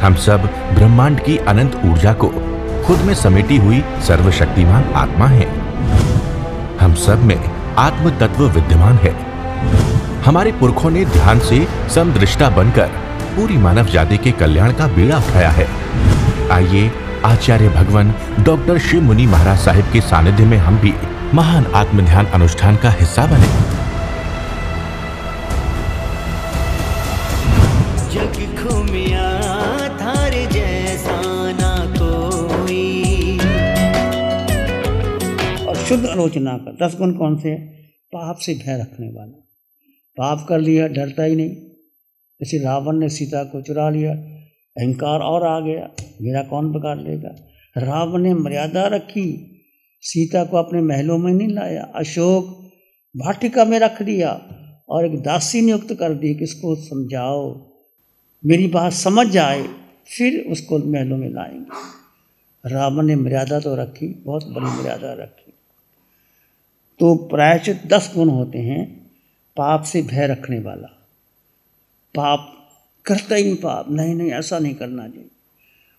हम सब ब्रह्मांड की अनंत ऊर्जा को खुद में समेटी हुई सर्वशक्तिमान आत्मा हैं। हम सब में आत्म तत्व विद्यमान है। हमारे पुरखों ने ध्यान से समदृष्टा बनकर पूरी मानव जाति के कल्याण का बीड़ा उठाया है। आइए आचार्य भगवान डॉक्टर शिव मुनि महाराज साहिब के सानिध्य में हम भी महान आत्म ध्यान अनुष्ठान का हिस्सा बने। जग घूमिया धार जैसा ना कोई। और शुद्ध आलोचना का 10 गुण कौन से है? पाप से भय रखने वाला। पाप कर लिया डरता ही नहीं। जैसे रावण ने सीता को चुरा लिया, अहंकार और आ गया, मेरा कौन पकड़ लेगा। रावण ने मर्यादा रखी, सीता को अपने महलों में नहीं लाया, अशोक वाटिका में रख दिया और एक दासी नियुक्त कर दी कि इसको समझाओ, मेरी बात समझ जाए, फिर उसको महलों में लाएंगे। रावण ने मर्यादा तो रखी, बहुत बड़ी मर्यादा रखी। तो प्रायश्चित 10 गुण होते हैं। पाप से भय रखने वाला, पाप करता ही नहीं, पाप नहीं ऐसा नहीं करना चाहिए।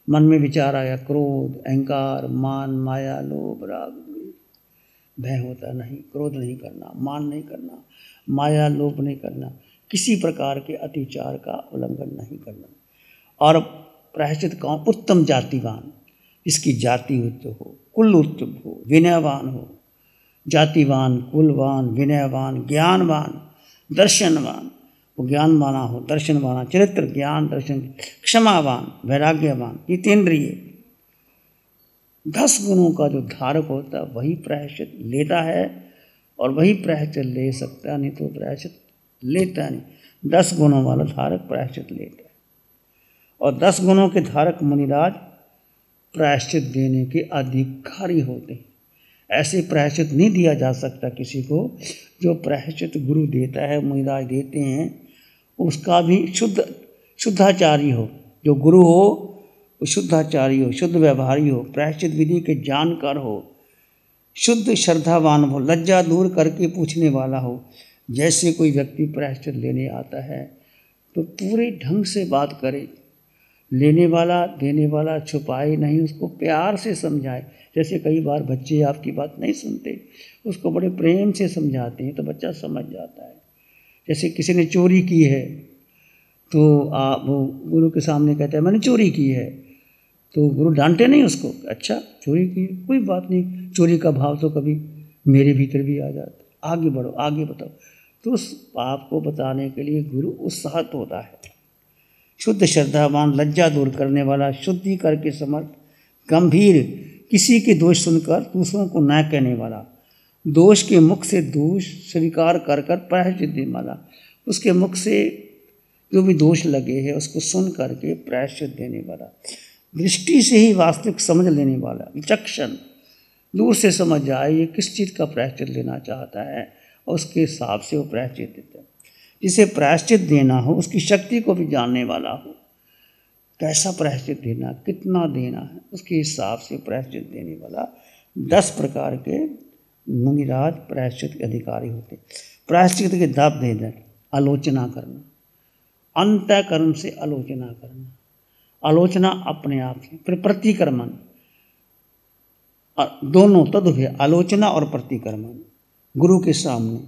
मन में विचार आया, क्रोध, अहंकार, मान, माया, लोभ, राग, भय होता नहीं, क्रोध नहीं करना, मान नहीं करना, माया लोभ नहीं करना, किसी प्रकार के अतिचार का उल्लंघन नहीं करना। और प्रायश्चित कौन? उत्तम जातिवान, जिसकी जाति उच्च हो, कुल उच्च हो, विनयवान हो। जातिवान, कुलवान, विनयवान, ज्ञानवान, दर्शनवान, वो ज्ञानवाना हो, दर्शनवाना, चरित्र, ज्ञान, दर्शन, क्षमावान, वैराग्यवान, जितेंद्रिय। 10 गुणों का जो धारक होता है वही प्रायश्चित लेता है, और वही प्रायश्चित ले सकता है, नहीं तो प्रायश्चित लेता नहीं। 10 गुणों वाला धारक प्रायश्चित लेता है। और 10 गुणों के धारक मुनिराज प्रायश्चित देने के अधिकारी होते हैं। ऐसे प्रायश्चित नहीं दिया जा सकता किसी को। जो प्रायश्चित गुरु देता है, मुनिराज देते हैं, उसका भी शुद्धाचारी हो। जो गुरु हो वो शुद्धाचारी हो, शुद्ध व्यवहारी हो, प्रायश्चित विधि के जानकार हो, शुद्ध श्रद्धावान हो, लज्जा दूर करके पूछने वाला हो। जैसे कोई व्यक्ति प्रायश्चित लेने आता है तो पूरे ढंग से बात करे, लेने वाला देने वाला छुपाए नहीं, उसको प्यार से समझाए। जैसे कई बार बच्चे आपकी बात नहीं सुनते, उसको बड़े प्रेम से समझाते हैं तो बच्चा समझ जाता है। जैसे किसी ने चोरी की है तो आप वो गुरु के सामने कहते हैं मैंने चोरी की है, तो गुरु डांटे नहीं उसको, अच्छा चोरी की, कोई बात नहीं। चोरी का भाव तो कभी मेरे भीतर भी आ जाता है, आगे बढ़ो, आगे बताओ। तो उस पाप को बताने के लिए गुरु उत्साहित होता है। शुद्ध श्रद्धावान, लज्जा दूर करने वाला, शुद्धि करके समर्थ, गंभीर, किसी के दोष सुनकर दूसरों को न कहने वाला, दोष के मुख से दोष स्वीकार कर कर प्रायश्चित देने वाला, उसके मुख से जो भी दोष लगे हैं उसको सुन करके प्रायश्चित देने वाला, दृष्टि से ही वास्तविक समझ लेने वाला, विचक्षण, दूर से समझ जाए ये किस चीज़ का प्रायश्चित लेना चाहता है और उसके हिसाब से वो प्रायश्चित देता है। जिसे प्रायश्चित देना हो उसकी शक्ति को भी जानने वाला हो, कैसा प्रायश्चित देना, कितना देना है, उसके हिसाब से प्रायश्चित देने वाला। 10 प्रकार के मुनिराज प्रायश्चित के अधिकारी होते। प्रायश्चित के दाप दे दें, आलोचना करना, अंतःकरण से आलोचना करना, आलोचना अपने आप से, फिर प्रतिक्रमण, दोनों तदुभय, आलोचना और प्रतिक्रमण, गुरु के सामने,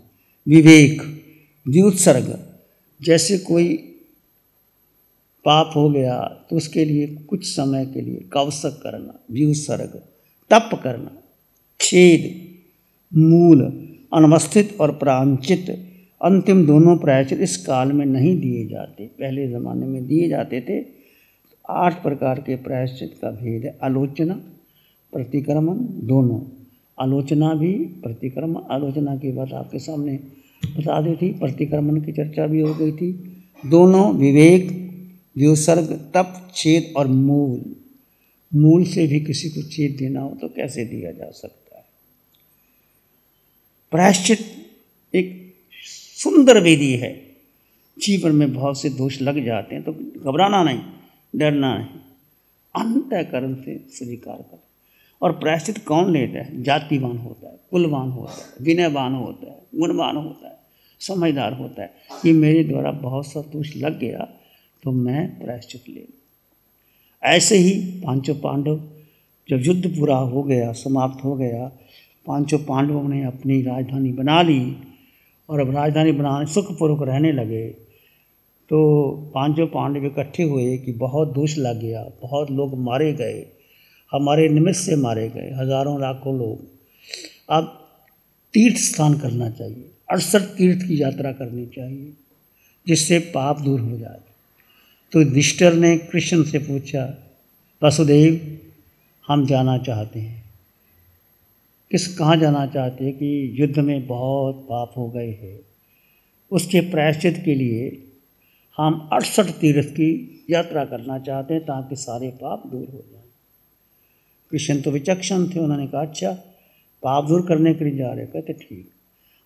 विवेक, व्युत्सर्ग, जैसे कोई पाप हो गया तो उसके लिए कुछ समय के लिए कवसक करना, व्युत्सर्ग, तप करना, छेद, मूल, अनवस्थित और प्रांचित, अंतिम दोनों प्रायश्चित इस काल में नहीं दिए जाते, पहले ज़माने में दिए जाते थे। 8 प्रकार के प्रायश्चित का भेद है। आलोचना, प्रतिक्रमण, दोनों, आलोचना भी, प्रतिक्रमण। आलोचना की बात आपके सामने बता दी थी, प्रतिक्रमण की चर्चा भी हो गई थी। दोनों, विवेक, व्युत्सर्ग, तप, छेद और मूल। मूल से भी किसी को छेद देना हो तो कैसे दिया जा सकता है। प्रायश्चित एक सुंदर विधि है। जीवन में बहुत से दोष लग जाते हैं तो घबराना नहीं, डरना नहीं, अंतःकरण से स्वीकार कर। और प्रायश्चित कौन लेता है? जातिवान होता है, कुलवान होता है, विनयवान होता है, गुणवान होता है, समझदार होता है कि मेरे द्वारा बहुत सा दोष लग गया तो मैं प्रायश्चित ले लूँ। ऐसे ही पांचों पांडव जब युद्ध पूरा हो गया, समाप्त हो गया, पांचों पांडवों ने अपनी राजधानी बना ली और अब राजधानी बनाने सुखपूर्वक रहने लगे। तो पांचों पांडव इकट्ठे हुए कि बहुत दोष लग गया, बहुत लोग मारे गए, हमारे निमित्त से मारे गए, हजारों लाखों लोग। अब तीर्थ स्नान करना चाहिए, 68 तीर्थ की यात्रा करनी चाहिए जिससे पाप दूर हो जाए। तो युधिष्ठिर ने कृष्ण से पूछा, वसुदेव हम जाना चाहते हैं। कहाँ जाना चाहते हैं? कि युद्ध में बहुत पाप हो गए हैं, उसके प्रायश्चित के लिए हम 68 तीर्थ की यात्रा करना चाहते हैं ताकि सारे पाप दूर हो जाएं। कृष्ण तो विचक्षण थे, उन्होंने कहा अच्छा पाप दूर करने के लिए जा रहे? कहते ठीक,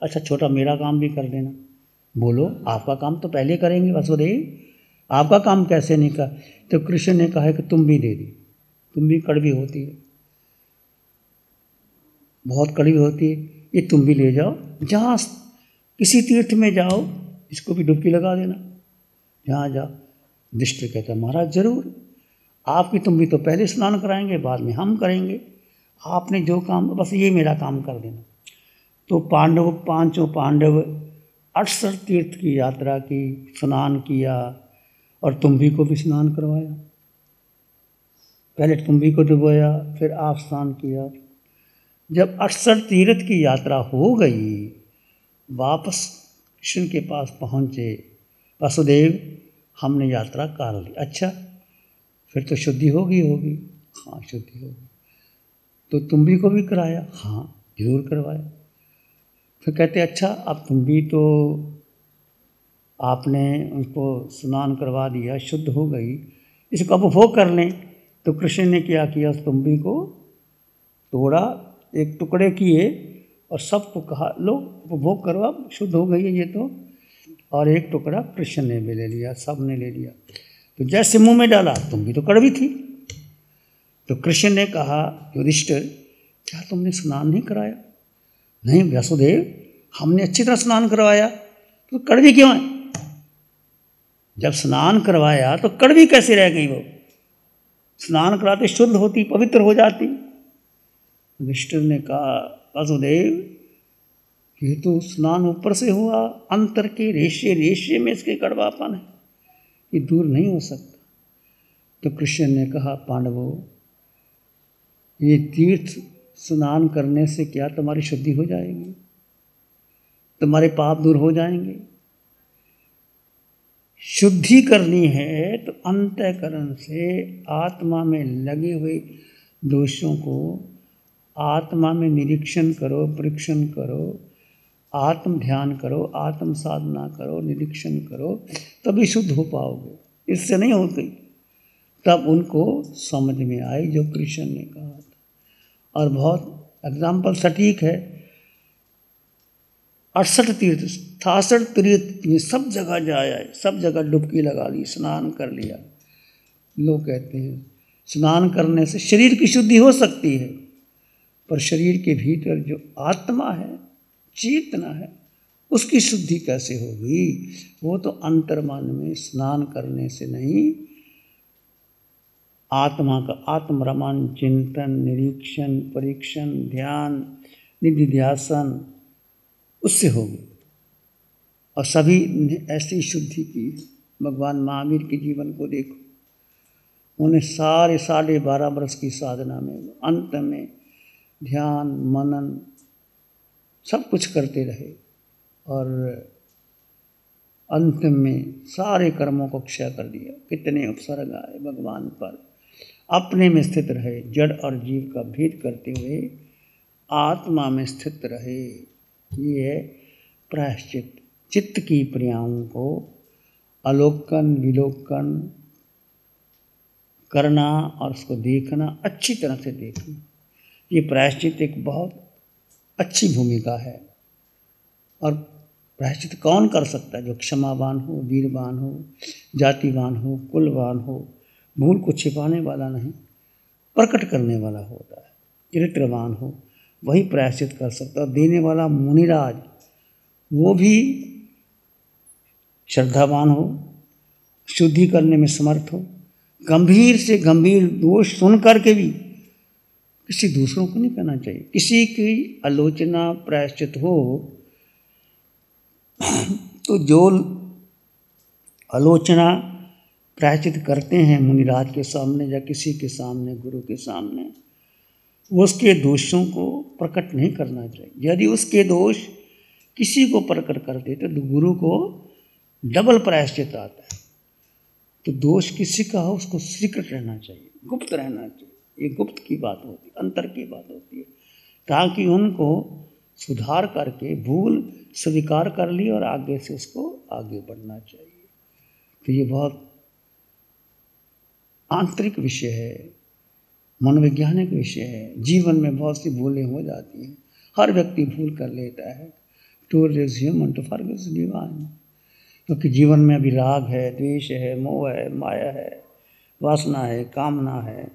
अच्छा छोटा मेरा काम भी कर देना। बोलो, आपका काम तो पहले करेंगे वसुदेव, आपका काम कैसे नहीं कर? तो कृष्ण ने कहा कि तुम भी दे दी, तुम भी कड़वी होती है, बहुत कड़वी होती है, ये तुम भी ले जाओ, जहाँ किसी तीर्थ में जाओ इसको भी डुबकी लगा देना, जहाँ जाओ। युधिष्ठिर कहता महाराज जरूर, आपकी तुम भी तो पहले स्नान कराएंगे, बाद में हम करेंगे, आपने जो काम, बस ये मेरा काम कर देना। तो पांचों पांडव 68 तीर्थ की यात्रा की, स्नान किया और तुम्भी को भी स्नान करवाया। पहले तुम्भी को डुबोया, फिर आप स्नान किया। जब 68 तीर्थ की यात्रा हो गई, वापस कृष्ण के पास पहुँचे, वसुदेव हमने यात्रा कर ली। अच्छा फिर तो शुद्धि होगी? हाँ शुद्धि होगी। तो तुम्भी को भी कराया? हाँ जरूर करवाया। फिर कहते अच्छा अब तुम्भी तो आपने उनको स्नान करवा दिया, शुद्ध हो गई, इसको उपभोग कर लें। तो कृष्ण ने क्या किया, उस तुम्भी को तोड़ा, एक टुकड़े किए और सबको कहा लो उपभोग करो, अब शुद्ध हो गई है ये तो। और एक टुकड़ा कृष्ण ने भी ले लिया, सब ने ले लिया। तो जैसे मुंह में डाला तुम भी तो कड़वी थी। तो कृष्ण ने कहा युधिष्ठिर क्या तुमने स्नान नहीं कराया? नहीं वसुदेव हमने अच्छी तरह स्नान करवाया, तो कड़वी क्यों है? जब स्नान करवाया तो कड़वी कैसे रह गई? वो स्नान कराते शुद्ध होती, पवित्र हो जाती। युधिष्ठिर ने कहा वसुदेव ये तो स्नान ऊपर से हुआ, अंतर के रेशे में इसके कड़वापन है, ये दूर नहीं हो सकता। तो कृष्ण ने कहा पांडवों ये तीर्थ स्नान करने से क्या तुम्हारी शुद्धि हो जाएगी? तुम्हारे पाप दूर हो जाएंगे? शुद्धि करनी है तो अंतःकरण से आत्मा में लगे हुए दोषों को आत्मा में निरीक्षण करो, परीक्षण करो, आत्म ध्यान करो, आत्म साधना करो, निरीक्षण करो, तभी शुद्ध हो पाओगे। इससे नहीं हो गई। तब उनको समझ में आई जो कृष्ण ने कहा था। और बहुत एग्जाम्पल सटीक है। 68 तीर्थ 68 तीर्थ में सब जगह जाया है, सब जगह डुबकी लगा ली, स्नान कर लिया। लोग कहते हैं स्नान करने से शरीर की शुद्धि हो सकती है, पर शरीर के भीतर जो आत्मा है, चेतना है, उसकी शुद्धि कैसे होगी? वो तो अंतर्मन में स्नान करने से नहीं, आत्मा का आत्मरमण, चिंतन, निरीक्षण, परीक्षण, ध्यान, निधिध्यासन, उससे होगी। और सभी ने ऐसी शुद्धि की। भगवान महावीर के जीवन को देखो, उन्हें सारे 12.5 वर्ष की साधना में अंत में ध्यान, मनन सब कुछ करते रहे और अंत में सारे कर्मों को क्षय कर दिया। कितने उपसर्ग आए भगवान पर, अपने में स्थित रहे, जड़ और जीव का भेद करते हुए आत्मा में स्थित रहे। ये है प्रायश्चित। चित्त की क्रियाओं को अलोकन विलोकन करना और उसको देखना, अच्छी तरह से देखना, ये प्रायश्चित एक बहुत अच्छी भूमिका है। और प्रायश्चित कौन कर सकता है? जो क्षमावान हो, वीरवान हो, जातिवान हो, कुलवान हो, भूल को छिपाने वाला नहीं, प्रकट करने वाला होता है, चरित्रवान हो, वही प्रायश्चित कर सकता है। देने वाला मुनिराज, वो भी श्रद्धावान हो, शुद्धि करने में समर्थ हो, गंभीर से गंभीर दोष सुन करके भी किसी दूसरों को नहीं करना चाहिए। किसी की आलोचना प्रायश्चित हो तो जो आलोचना प्रायश्चित करते हैं मुनिराज के सामने या किसी के सामने, गुरु के सामने, उसके दोषों को प्रकट नहीं करना चाहिए। यदि उसके दोष किसी को प्रकट कर देते तो गुरु को डबल प्रायश्चित आता है। तो दोष किसी का हो उसको सीक्रेट रहना चाहिए, गुप्त रहना चाहिए। ये गुप्त की बात होती है, अंतर की बात होती है, ताकि उनको सुधार करके भूल स्वीकार कर ली और आगे से उसको आगे बढ़ना चाहिए। तो ये बहुत आंतरिक विषय है, मनोवैज्ञानिक विषय है। जीवन में बहुत सी भूलें हो जाती हैं, हर व्यक्ति भूल कर लेता है। To is human to forget divine, क्योंकि जीवन में अभी राग है, द्वेष है, मोह है, माया है, वासना है, कामना है,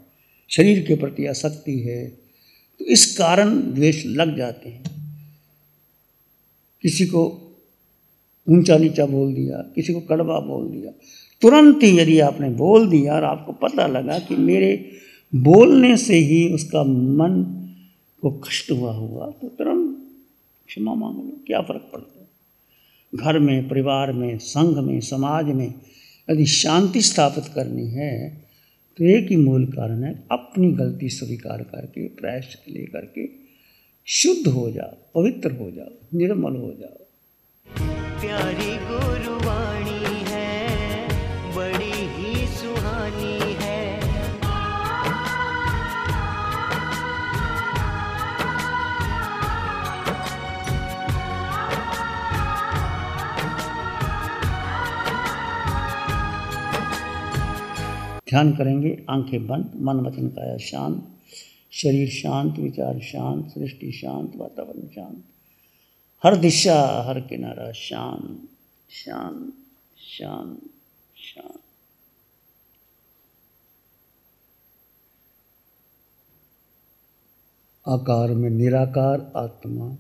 शरीर के प्रति आसक्ति है। तो इस कारण द्वेष लग जाते हैं। किसी को ऊंचा नीचा बोल दिया, किसी को कड़वा बोल दिया, तुरंत ही यदि आपने बोल दिया और आपको पता लगा कि मेरे बोलने से ही उसका मन को कष्ट हुआ, तो तुरंत क्षमा मांग लो, क्या फर्क पड़ता है। घर में, परिवार में, संघ में, समाज में यदि शांति स्थापित करनी है तो एक ही मूल कारण है, अपनी गलती स्वीकार करके प्रायश्चित ले करके शुद्ध हो जाओ, पवित्र हो जाओ, निर्मल हो जाओ। प्यारी गुरुवाणी है, बड़ी ही सुहानी है। ध्यान करेंगे, आंखें बंद, मन वचन काया शांत, शरीर शांत, विचार शांत, सृष्टि शांत, वातावरण शांत, हर दिशा हर किनारा शांत शांत शांत शांत। आकार में निराकार आत्मा,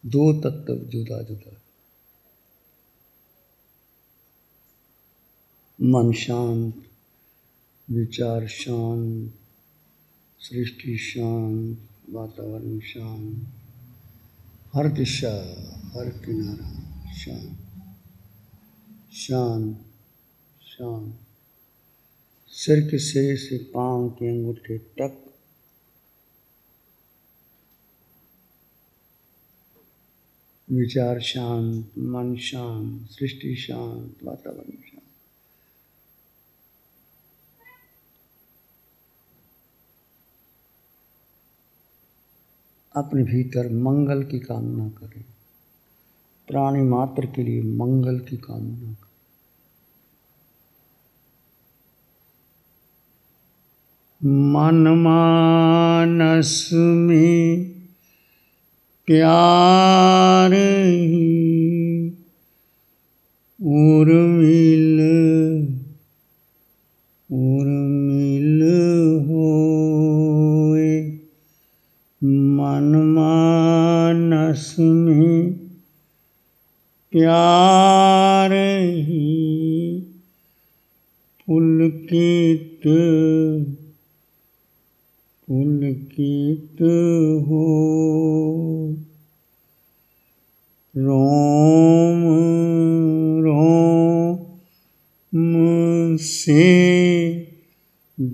दो तत्व जुदा जुदा। मन शांत, विचार शांत, सृष्टि शांत, वातावरण शांत, हर दिशा हर किनारा शांत शांत शांत। सिर के सिरे से पांव के अंगूठे तक विचार शांत, मन शांत, सृष्टि शांत, वातावरण शांत। अपने भीतर मंगल की कामना करें, प्राणी मात्र के लिए मंगल की कामना करें। मन मानस में प्यार ही उर्मिल उर्मिल होए। मन मानस में प्यार ही पुलकित पुलकित हो। रोम रोम से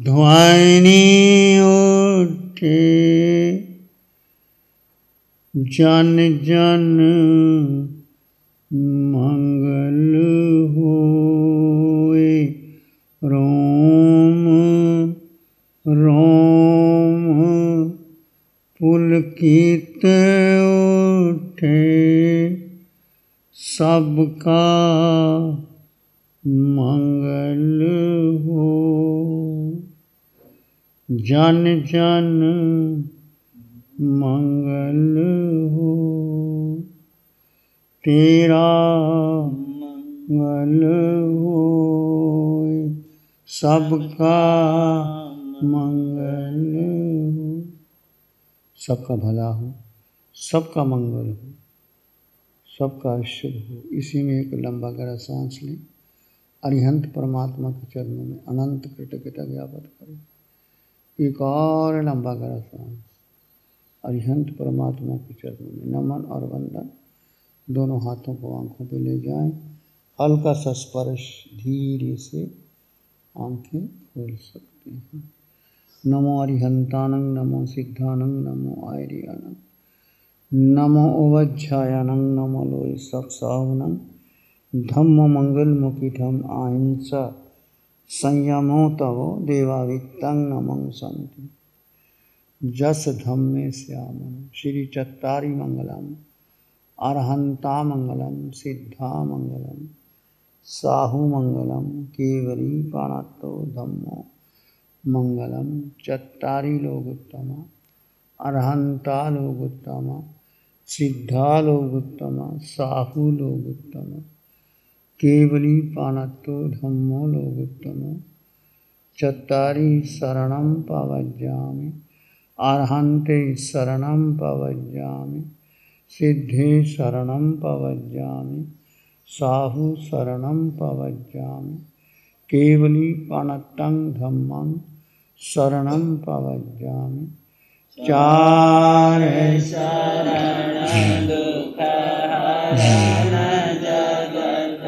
ध्वनि उठे, जन जन मंगल होए। रोम रोम पुलकित उठे, सबका मंगल हो। जन जन मंगल हो, तेरा मंगल हो, सबका मंगल हो। सबका भला हो, सबका मंगल हो, सबका शुभ हो। इसी में एक लंबा गहरा सांस लें अरिहंत परमात्मा के चरणों में अनंत कृतज्ञता ज्ञापन करें। एक और लंबा गहरा सांस। अरिहंत परमात्मा के चरणों में नमन और वंदन। दोनों हाथों को आंखों पे ले जाएं। हल्का सा स्पर्श, धीरे से आंखें खोल सकते हैं। नमो अरिहंतानं, नमो सिद्धानं, नमो आर्यानं, नमो उवज्झायानं, नमो लोय सप्सावनं, धम्म मंगल मुखिठम अहिंसा संयमो तवो देवावित्तं नमं सन्ति। जस धम्मे श्यामं श्री चत्तारी मंगलम, अरहंता मंगलम, सिद्धा मंगलम, साहु मंगलम, केवली पाणत्तो धम्मो मंगलम। चत्तारी लोगोत्तमा, अरहंता लोगोत्तमा, सिद्धा लोगोत्तमा, साहु लोगोत्तमा, केवली पाणत्तो धम्मो लोगोत्तमो। चत्तारी शरणं पवज्जामि, अरहन्ते शरणं पवज्जामि, सिद्धे शरणं पवज्जामि, साहु शरणं पवज्जामि, केवली पाणत्तं धम्मं शरणं पवज्जामि। चार शरण दुख हरण जगत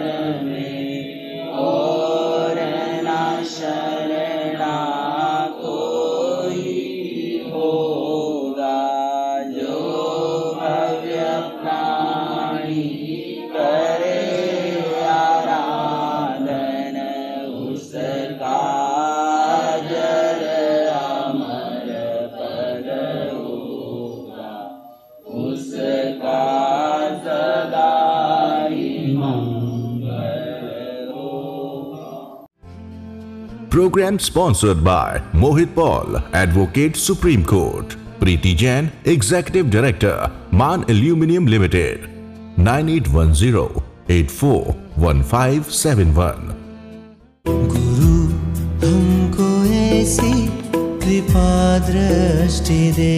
में, और न शरणा कोई होगा। जो भव्य प्राणी करे आराधन, उसका जर अमर पद होगा, उसका सदा ही मंगल होगा। Program sponsored by Mohit Paul, Advocate, Supreme Court. Preeti Jain, Executive Director, Man Aluminium Limited. 9810841571। गुरु हमको ऐसी कृपा दृष्टि दे।